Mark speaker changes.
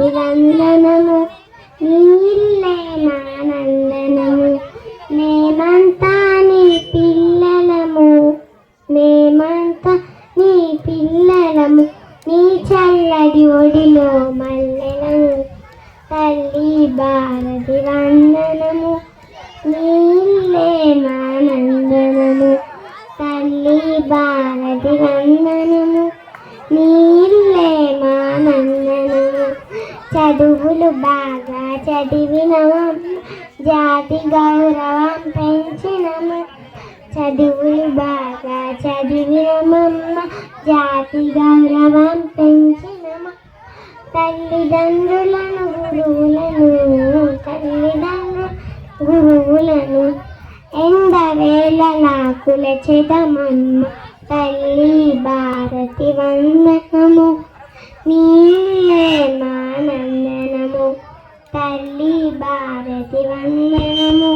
Speaker 1: భారతి వందనము, నీళ్ళే మా నందనము. మేమంతా నీ పిల్లలము, మేమంతా నీ పిల్లలము, నీ చల్లటి ఒడిలో మల్లెలము. తల్లి భారతి వందనము, నీళ్ళే మా నందనము. తల్లి భారతి వందనము, నీళ్ళే మా నందనము. చదువులు బాగా చదివినవమ్మ, జాతి గౌరవం పెంచినమ్మ. చదువులు బాగా చదివినమమ్మ, జాతి గౌరవం పెంచినమ్మ. తల్లిదండ్రులను గురువులను ఎండవేళలా కొలిచెదమమ్మ. తల్లి భారతి వందనము, నీళ్ళే మా నందనము. తల్లి భారతి వందనము.